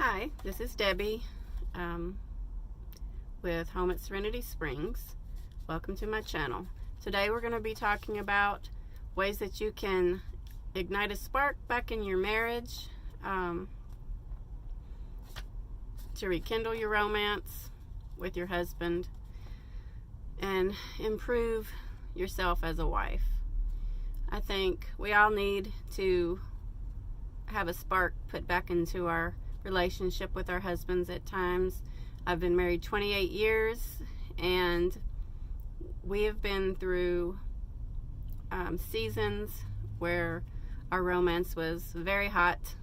Hi, this is Debbie with Home at Serenity Springs. Welcome to my channel. Today we're going to be talking about ways that you can ignite a spark back in your marriage, to rekindle your romance with your husband and improve yourself as a wife. I think we all need to have a spark put back into our relationship with our husbands at times. I've been married 28 years and we have been through seasons where our romance was very hot,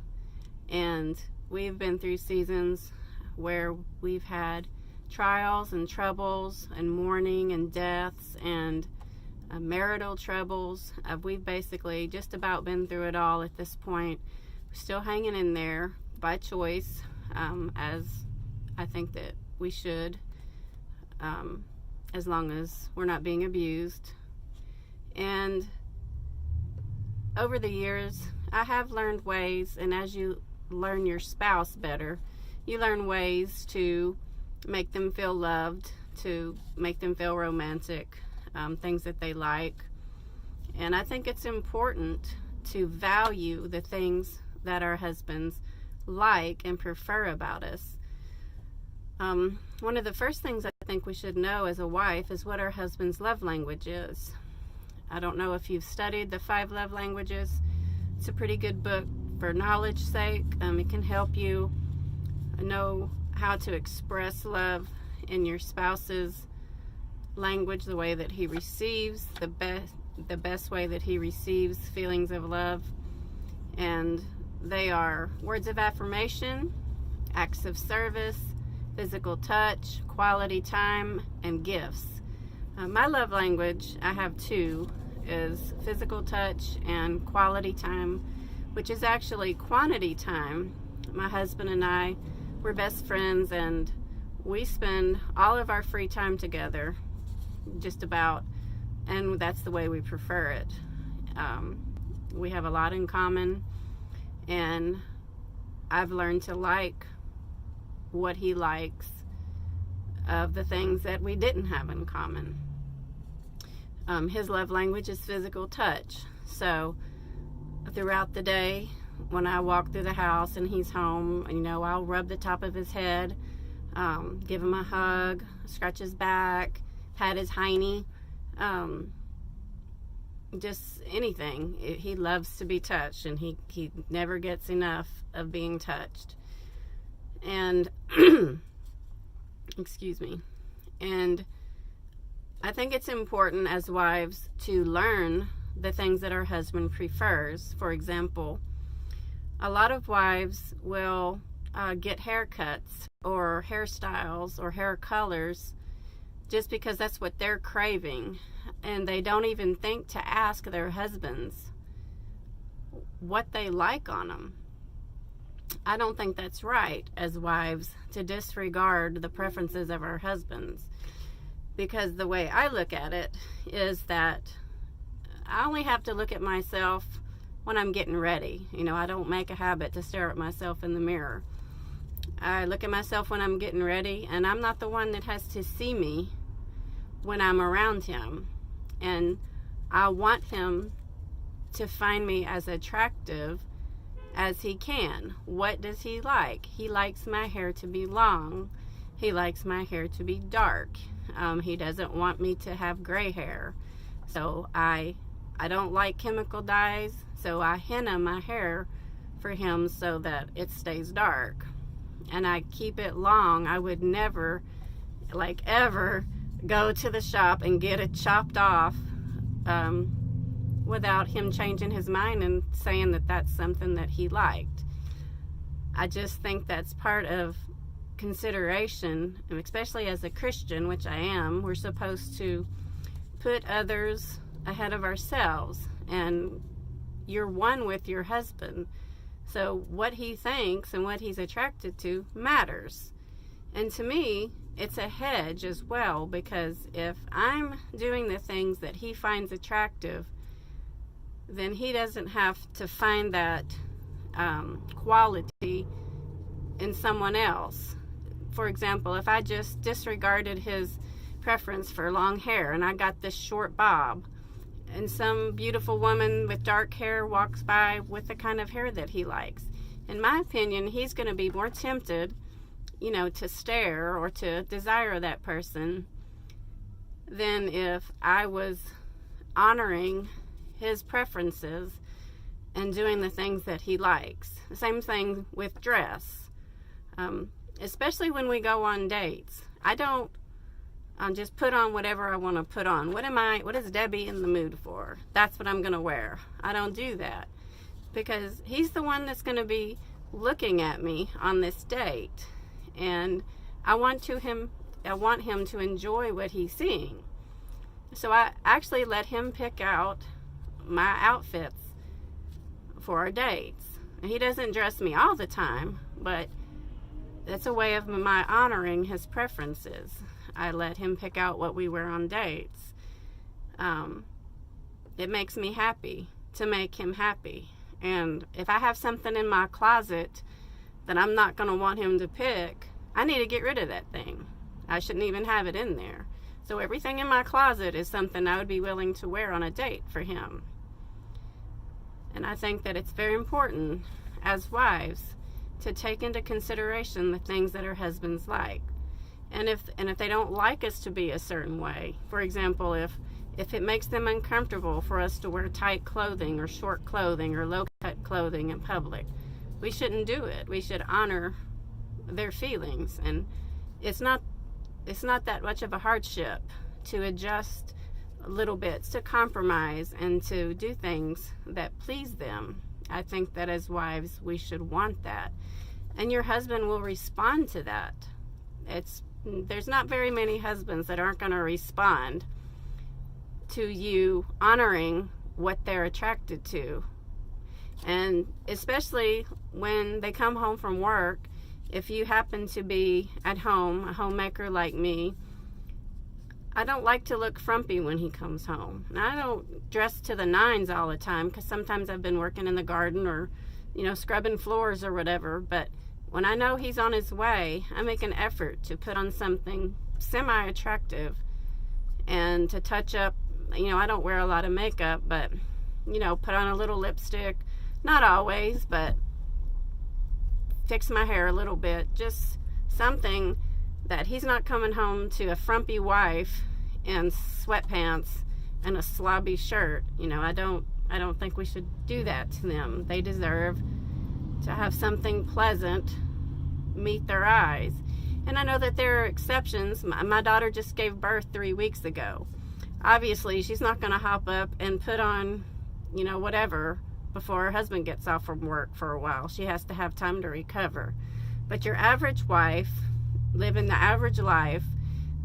and we've been through seasons where we've had trials and troubles and mourning and deaths and marital troubles. We've basically just about been through it all at this point. We're still hanging in there by choice, as I think that we should, as long as we're not being abused. And over the years, I have learned ways, and as you learn your spouse better, you learn ways to make them feel loved, to make them feel romantic, things that they like. And I think it's important to value the things that our husbands like and prefer about us. One of the first things I think we should know as a wife is what our husband's love language is. I don't know if you've studied the 5 love languages. It's a pretty good book for knowledge's sake. It can help you know how to express love in your spouse's language, the way that he receives, the best way that he receives feelings of love. And they are words of affirmation, acts of service, physical touch, quality time, and gifts. My love language, I have 2, is physical touch and quality time, which is actually quantity time. My husband and I, we're best friends, and we spend all of our free time together, just about, and that's the way we prefer it. We have a lot in common, and I've learned to like what he likes of the things that we didn't have in common. His love language is physical touch. So throughout the day, when I walk through the house and he's home, I'll rub the top of his head, give him a hug, scratch his back, pat his hiney, just anything. He loves to be touched, and he never gets enough of being touched. And excuse me. And I think it's important as wives to learn the things that our husband prefers. For example, a lot of wives will get haircuts or hairstyles or hair colors just because that's what they're craving, and they don't even think to ask their husbands what they like on them. I don't think that's right as wives to disregard the preferences of our husbands, because the way I look at it is that I only have to look at myself when I'm getting ready. I don't make a habit to stare at myself in the mirror. I look at myself when I'm getting ready, and I'm not the one that has to see me when I'm around him. And I want him to find me as attractive as he can. What does he like? He likes my hair to be long. He likes my hair to be dark. He doesn't want me to have gray hair. So I don't like chemical dyes, so I henna my hair for him so that it stays dark. And I keep it long. I would never, ever, go to the shop and get it chopped off without him changing his mind and saying that that's something that he liked. I just think that's part of consideration, and especially as a Christian, which I am. We're supposed to put others ahead of ourselves, and you're one with your husband. So what he thinks and what he's attracted to matters. And to me, it's a hedge as well, because if I'm doing the things that he finds attractive, then he doesn't have to find that quality in someone else. For example, if I just disregarded his preference for long hair and I got this short bob, and some beautiful woman with dark hair walks by with the kind of hair that he likes, in my opinion, he's going to be more tempted, to stare or to desire that person than if I was honoring his preferences and doing the things that he likes. The same thing with dress, especially when we go on dates. I don't just put on whatever I want to put on. What is Debbie in the mood for? That's what I'm going to wear. I don't do that, because he's the one that's going to be looking at me on this date, and I want him to enjoy what he's seeing. So I actually let him pick out my outfits for our dates. And he doesn't dress me all the time, but that's a way of my honoring his preferences. I let him pick out what we wear on dates. It makes me happy to make him happy. And if I have something in my closet that I'm not going to want him to pick, I need to get rid of that thing. I shouldn't even have it in there. So everything in my closet is something I would be willing to wear on a date for him. And I think that it's very important as wives to take into consideration the things that our husbands like. And if they don't like us to be a certain way, for example, if it makes them uncomfortable for us to wear tight clothing or short clothing or low-cut clothing in public, we shouldn't do it. We should honor their feelings. And it's not that much of a hardship to adjust little bits, to compromise, and to do things that please them. I think that as wives, we should want that. And your husband will respond to that. There's not very many husbands that aren't going to respond to you honoring what they're attracted to. And especially when they come home from work, if you happen to be at home, a homemaker like me, I don't like to look frumpy when he comes home. And I don't dress to the nines all the time, because sometimes I've been working in the garden or, scrubbing floors or whatever. But when I know he's on his way, I make an effort to put on something semi-attractive and to touch up. I don't wear a lot of makeup, but, put on a little lipstick. Not always, but fix my hair a little bit. Just something that he's not coming home to a frumpy wife in sweatpants and a slobby shirt. I don't think we should do that to them. They deserve to have something pleasant meet their eyes. And I know that there are exceptions. My daughter just gave birth 3 weeks ago. Obviously, she's not going to hop up and put on, whatever before her husband gets off from work for a while. She has to have time to recover. But your average wife, living the average life,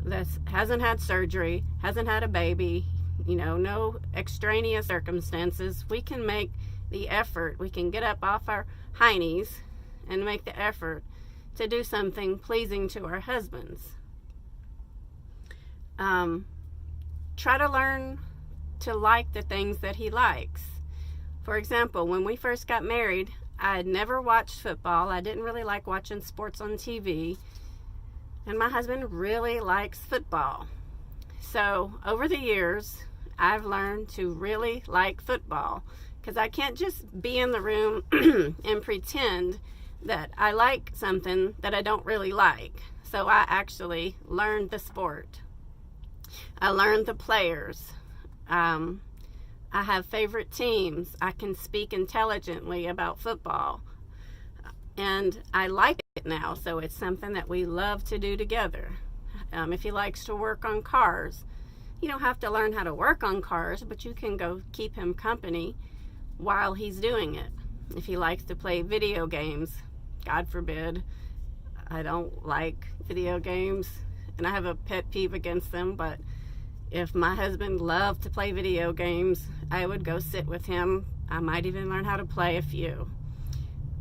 that hasn't had surgery, hasn't had a baby, no extraneous circumstances, we can make the effort. We can get up off our heinies and make the effort to do something pleasing to our husbands. Try to learn to like the things that he likes. For example, when we first got married, I had never watched football. I didn't really like watching sports on TV. And my husband really likes football. So over the years, I've learned to really like football, because I can't just be in the room and pretend that I like something that I don't really like. So I actually learned the sport. I learned the players. I have favorite teams. I can speak intelligently about football. And I like it now, so it's something that we love to do together. If he likes to work on cars, you don't have to learn how to work on cars, but you can go keep him company while he's doing it. If he likes to play video games, God forbid, I don't like video games, and I have a pet peeve against them, but if my husband loved to play video games, I would go sit with him. I might even learn how to play a few.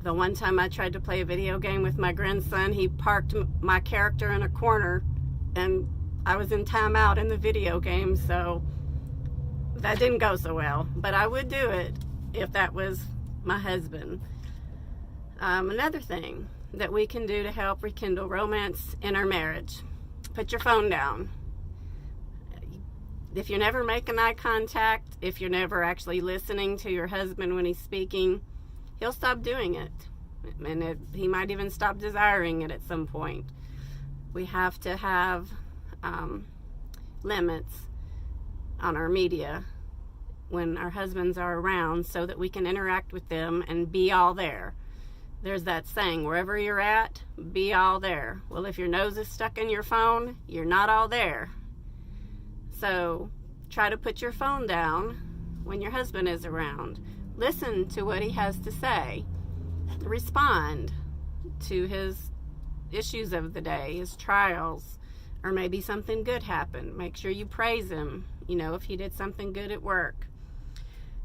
The one time I tried to play a video game with my grandson, he parked my character in a corner, and I was in timeout in the video game, so that didn't go so well. But I would do it if that was my husband. Another thing, that we can do to help rekindle romance in our marriage. Put your phone down. If you're never making eye contact, if you're never actually listening to your husband when he's speaking, he'll stop doing it. And he might even stop desiring it at some point. We have to have limits on our media when our husbands are around so that we can interact with them and be all there. There's that saying, wherever you're at, be all there. Well, if your nose is stuck in your phone, you're not all there. So try to put your phone down when your husband is around. Listen to what he has to say. Respond to his issues of the day, his trials, or maybe something good happened. Make sure you praise him, if he did something good at work.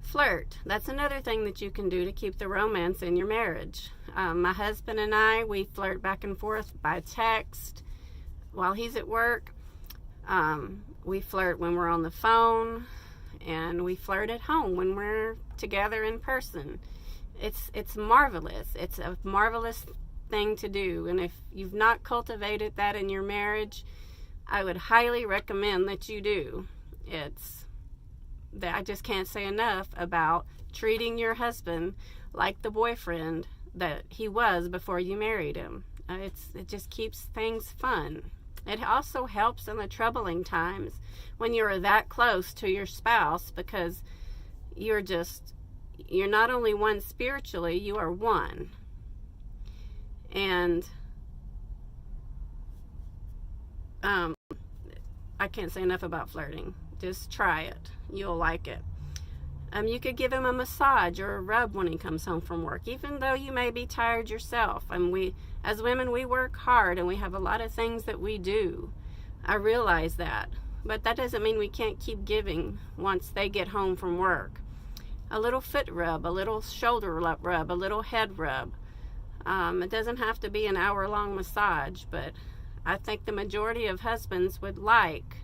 Flirt. That's another thing that you can do to keep the romance in your marriage. My husband and I, we flirt back and forth by text while he's at work. We flirt when we're on the phone, and we flirt at home when we're together in person. It's marvelous. It's a marvelous thing to do, and if you've not cultivated that in your marriage, I would highly recommend that you do. I just can't say enough about treating your husband like the boyfriend that he was before you married him. It just keeps things fun. It also helps in the troubling times when you're that close to your spouse, because you're not only one spiritually, you are one. And I can't say enough about flirting. Just try it. You'll like it. You could give him a massage or a rub when he comes home from work, even though you may be tired yourself. And as women, we work hard and we have a lot of things that we do. I realize that. But that doesn't mean we can't keep giving once they get home from work. A little foot rub, a little shoulder rub, a little head rub. It doesn't have to be an hour-long massage, but I think the majority of husbands would like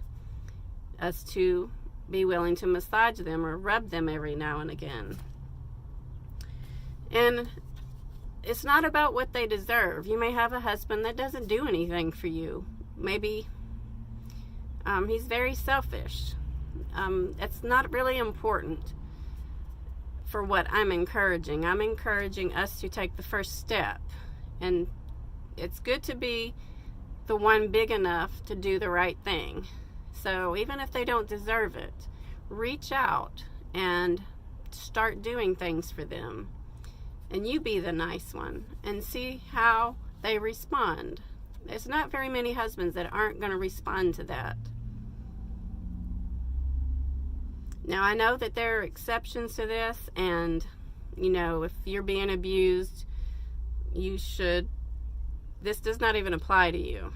us to be willing to massage them or rub them every now and again. And it's not about what they deserve. You may have a husband that doesn't do anything for you. Maybe he's very selfish. It's not really important for what I'm encouraging. I'm encouraging us to take the first step. And it's good to be the one big enough to do the right thing. So even if they don't deserve it, reach out and start doing things for them. And you be the nice one and see how they respond. There's not very many husbands that aren't going to respond to that. Now, I know that there are exceptions to this, and, if you're being abused, this does not even apply to you.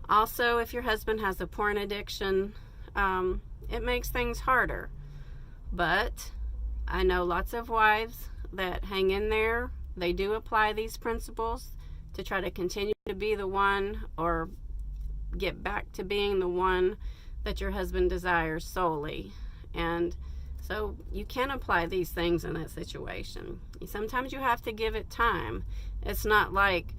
Also, if your husband has a porn addiction, it makes things harder. But I know lots of wives that hang in there. They do apply these principles to try to continue to be the one, or get back to being the one that your husband desires solely. And so you can apply these things in that situation. Sometimes you have to give it time. It's not like,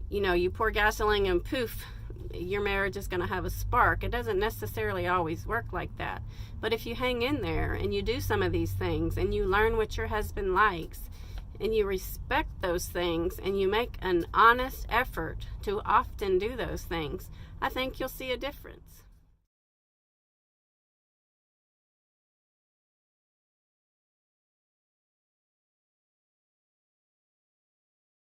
you pour gasoline and poof, your marriage is going to have a spark. It doesn't necessarily always work like that. But if you hang in there and you do some of these things and you learn what your husband likes and you respect those things and you make an honest effort to often do those things, I think you'll see a difference.